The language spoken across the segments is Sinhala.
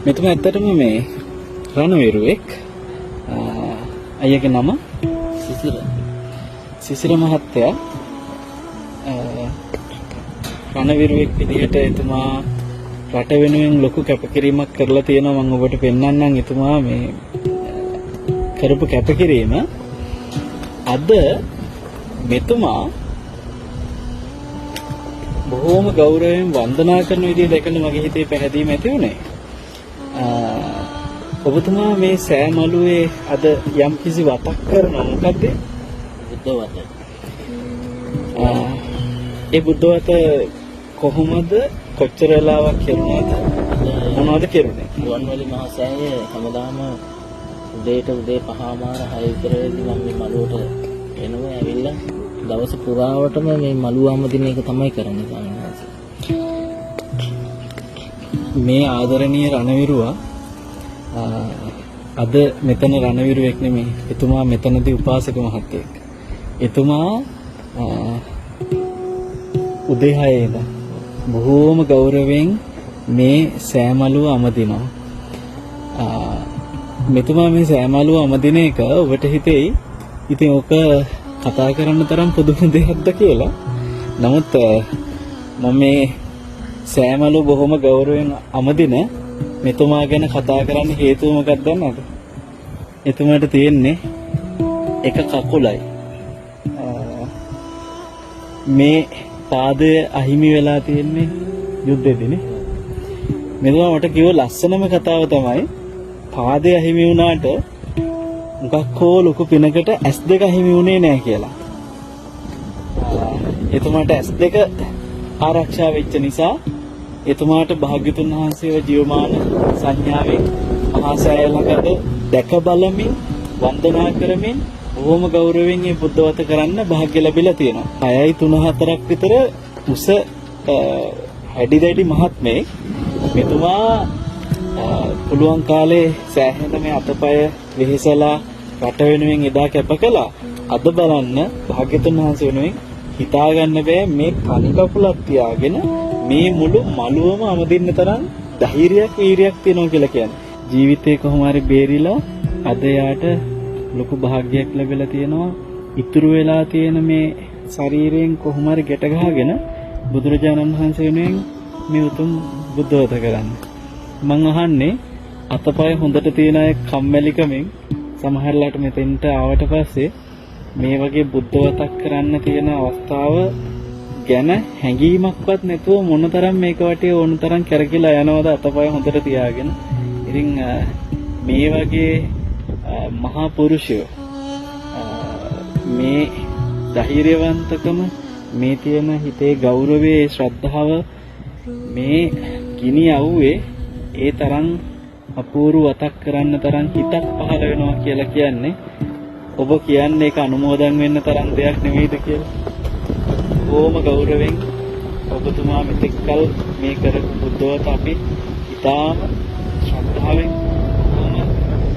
මෙතුමා ඇත්තටම මේ රණවිරුවෙක්. අයියගේ නම සිසිර මහත්තයා. රණවිරුවෙක් විදිහට එතුමා රට වෙනුවෙන් ලොකු කැපකිරීමක් කරලා තියෙනවා. මම ඔබට පෙන්වන්නම් එතුමා මේ කරපු කැපකිරීම. අද මෙතුමා බොහෝම ගෞරවයෙන් වන්දනා කරන විදිහ දැකලා මගේ හිතේ පැහැදීම ඇති වුණේ. ඔබතුමා මේ සෑමලුවේ අද යම් කිසි වතක් කරනවා. මොකද්ද? බුද්ධ වත. ඒ බුද්ධ වත කොහොමද කොච්චර වෙලාවක් කරනවද? මොනවද කරන්නේ? ගුවන්විදුලි මහා සෑය හැමදාම උදේට උදේ 5:00 විතර වෙද්දි මම මේ මළුවට එනවා. ඇවිල්ලා දවස පුරාවටම මේ මළුවාම දින එක තමයි කරන්නේ සාමාන්‍යයෙන්. මේ ආදරණීය රණවිරුවා අද මෙතන රණවිරුවෙක් නෙමෙයි. එතුමා මෙතනදී උපාසක මහත්තයෙක්. එතුමා උදේ 6 ඉඳන් බොහෝම ගෞරවයෙන් මේ සෑමලුව අමදිනවා. මෙතුමා මේ සෑමලුව අමදින එක ඔබට හිතෙයි ඉතින් ඔක කතා කරන්න තරම් පුදුම දෙයක්ද කියලා. නමුත් මම මේ සෑමලුව බොහොම ගෞරවයෙන් අමදින මෙතුමා ගැන කතා කරන්න හේතුව මොකක්ද දන්නවද? එතුමාට තියෙන්නේ එක කකුලයි. මේ පාදය අහිමි වෙලා තියෙන්නේ යුද්ධෙදිනේ. මෙතුමා මට කිව්ව ලස්සනම කතාව තමයි පාදය අහිමි වුණාට මොකක් හෝ ලොකු පිනකට S2 අහිමි වුණේ නැහැ කියලා. එතුමාට S2 ආරක්ෂා වෙච්ච නිසා එතුමාට භාග්‍යතුන් වහන්සේව ජීවමාන සංඥාවෙන් මහා සෑය ළඟද දැක බලමින් වන්දනා කරමින් බොහොම ගෞරවයෙන් මේ බුද්ධවත කරන්න භාග්‍ය ලැබිලා තියෙනවා. 6.3-4ක් විතර උස හැඩි දැඩි මහත්මේ මෙතුමා පුළුවන් කාලේ සෑහෙන මේ අතපය වෙහෙසලා රට වෙනුවෙන් එදා කැප කළා. අද බලන්න භාග්‍යතුන් වහන්සේ වෙනුවෙන් හිතා ගන්න බෑ මේ කණි කකුලක් තියාගෙන මේ මුළු මළුවම අමදින්න තරම් ධෛර්යයක් වීරියක් තියෙනවා කියලා කියන්නේ. ජීවිතේ කොහොම හරි බේරිලා අද යාට ලොකු භාග්‍යයක් ලැබිලා තියෙනවා. ඉතුරු වෙලා තියෙන මේ ශරීරයෙන් කොහොම හරි ගැට ගහගෙන බුදුරජාණන් වහන්සේ වෙනුවෙන් මේ උතුම් බුද්ධවත කරන්න. මං අහන්නේ අතපය හොඳට තියෙන අය කම්මැලිකමෙන් සමහරලාට මෙතෙන්ට ආවට පස්සේ මේ වගේ බුද්ධවතක් කරන්න තියෙන අවස්ථාව ගැන හැඟීමක්වත් නැතුව මොනතරම් මේක වටේ ඕනතරම් කරකිලා යනවද අතපය හොඳට තියාගෙන. ඉතින් මේ වගේ මහා පුරුෂයෝ මේ ධෛර්යවන්තකම මේ තියෙන හිතේ ගෞරවයේ ශ්‍රද්ධාව මේ ගිනි අවුවේ ඒ තරම් අපූර්ව වතක් කරන්න තරම් හිතක් පහළ වෙනවා කියලා කියන්නේ ඔබ කියන්නේ ඒක අනුමෝදන් වෙන්න තරම් දෙයක් නෙවෙයිද කියලා. බොහොම ගෞරවයෙන් ඔබතුමා මෙතෙක්කල් මේ කරපු බුද්ධවත අපි ඉතාම ශ්‍රද්ධාවෙන්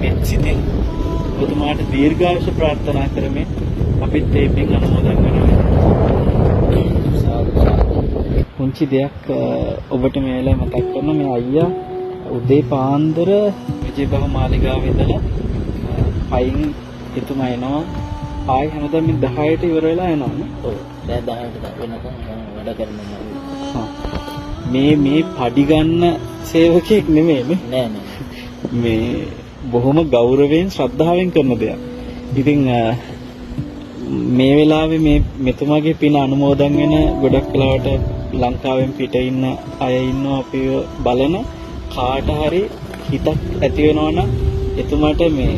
මෙච්චිතෙන් ඔබතුමාට දීර්ඝායුෂ ප්‍රාර්ථනා කරමින් අපිත් ඒ පින් අනුමෝදන් කරනවා. පුංචි දෙයක් ඔබට මේ වෙලාවේ මතක් කරනවා. මේ අයියා උදේ පාන්දර විජයබහ මාලිගාවේ ඉඳලා පයින් එතුමා එනවා. ආයි හැමදාම 10ට ඉවර වෙලා යනවා. ඔව්. දැන් 10ට වෙනකම් වැඩ කරනවා. මේ පඩි ගන්න සේවකයෙක් නෙමෙයිනේ. නෑ. මේ බොහොම ගෞරවයෙන් ශ්‍රද්ධාවෙන් කරන දෙයක්. ඉතින් මේ වෙලාවේ මේ මෙතුමාගේ පින අනුමෝදන් වෙන ගොඩක් කලාවට ලංකාවෙන් පිට ඉන්න අය ඉන්නවා. අපිව බලන කාට හරි හිතක් ඇති වෙනවනම් එතුමාට මේ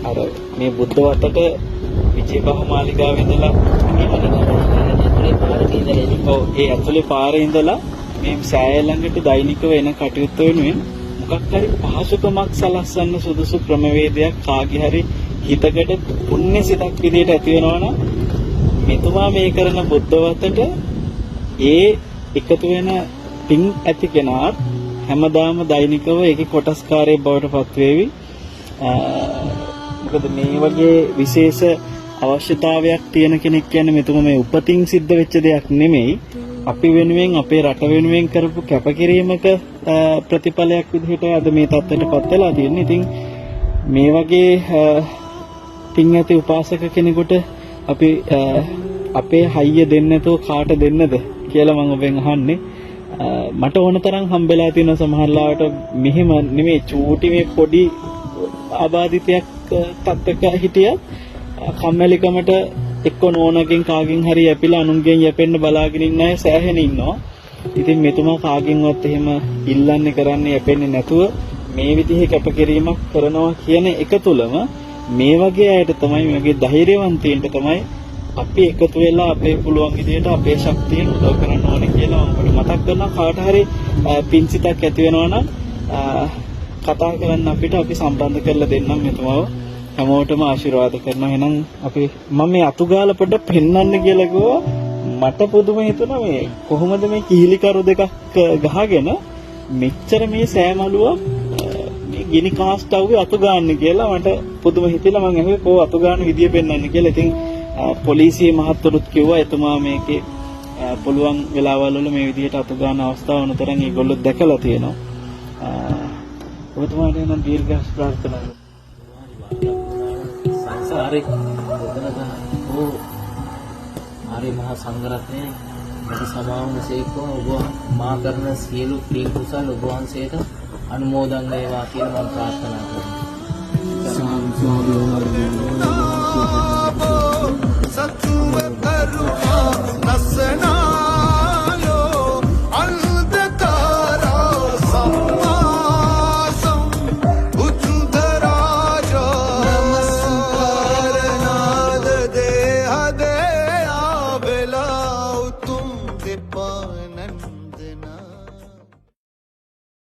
අර මේ බුද්ධ වතට විජයබහ මාලිගාවේ ඉඳලා ඒ ඇතුලේ පාරේ ඉඳලා මේ සෑය ළඟට දෛනිකව එන කටයුතු වෙනුවෙන් මොකක් හරි පහසුකමක් සලස්සන්න සුදුසු ක්‍රමවේදයක් කාගේ හරි හිතකට පුණ්‍ය සිතක් විදියට ඇති වෙනවනම් මෙතුමා මේ කරන බුද්ධවතට ඒ එකතු වෙන පින් ඇති කෙනා හැමදාම දෛනිකව ඒකේ කොටස්කාරයෙක් බවට පත් වේවි. මොකද මේ වගේ විශේෂ අවශ්‍යතාවයක් තියෙන කෙනෙක් කියන්නේ මෙතුම මේ උපතින් සිද්ධ වෙච්ච දෙයක් නෙමෙයි. අපි වෙනුවෙන් අපේ රට වෙනුවෙන් කරපු කැපකිරීමක ප්‍රතිඵලයක් විදිහට අද මේ තත්ත්වයටපත් වෙලා තියෙන්නේ. ඉතින් මේ වගේ පින් ඇති උපාසක කෙනෙකුට අපි අපේ හයිය දෙන්න නැතුව කාට දෙන්නද කියලා මම ඔබෙන් අහන්නේ. මට ඕන තරම් හම්බෙලා තියෙන සමහරලාවට මෙහෙම නෙමෙයි චූටි මේ පොඩි ආබාධිතයක් තත්ත්වක හිටියත් කම්මැලිකමට එක්ක නෝනගෙන් කාගෙන් හරි යැපිලා අනුන්ගෙන් යැපෙන්න බලාගෙන ඉන්න අය සෑහෙන ඉන්නවා. ඉතින් මෙතුමා කාගෙන්වත් එහෙම ඉල්ලන්නේ කරන්නේ යැපෙන්නේ නැතුව මේ විදිහේ කැපකිරීමක් කරනවා කියන එක තුළම මේ වගේ අයට තමයි මේ වගේ ධෛර්යවන්තයින්ට තමයි අපි එකතු වෙලා අපේ පුළුවන් විදිහට අපේ ශක්තියෙන් උදව් කරන්න ඕනේ කියලා මම මතක් කරනවා. කාට හරි පින්සිතක් ඇති වෙනවා නම් කතා කරන්න අපිට අපි සම්බන්ධ කරලා දෙන්නම් මෙතුමාව. හැමෝටම ආශිර්වාද කරනවා. එහෙනම් අපි මම මේ අතුගාල පොඩ්ඩක් පෙන්වන්න කියලා ගිහුවා. මට පුදුම හිතුණා මේ කොහොමද මේ කිහිලි කරු දෙකක් ගහගෙන මෙච්චර මේ සෑමලුවක් මේ ගිනි කාස්ටව්වේ අතු ගන්න කියලා මට පුදුම හිතිලා මම ඇහුවේ කොහොම අතු ගන්න විදිය පෙන්වන්න කියලා. ඉතින් පොලිසිය මහත්වරුත් කිව්වා එතුමා මේකේ පුළුවන් වෙලාවල් වල මේ විදිහට අතු ගන්න අවස්ථාව උනතරම් ඒගොල්ලෝ දැකලා තියෙනවා. ඔබතුමාට නම් දීර්ඝායුෂ ප්‍රාර්ථනා කරනවා. සංසාරේ හරි මහා සංඝරත්නය මට සමාවුනසේකෝ ඔබ මා කරන සියලු පින් කුසල ඔබ වහන්සේට අනුමෝදන් වේවා කියලා මම ප්‍රාර්ථනා කරනවා.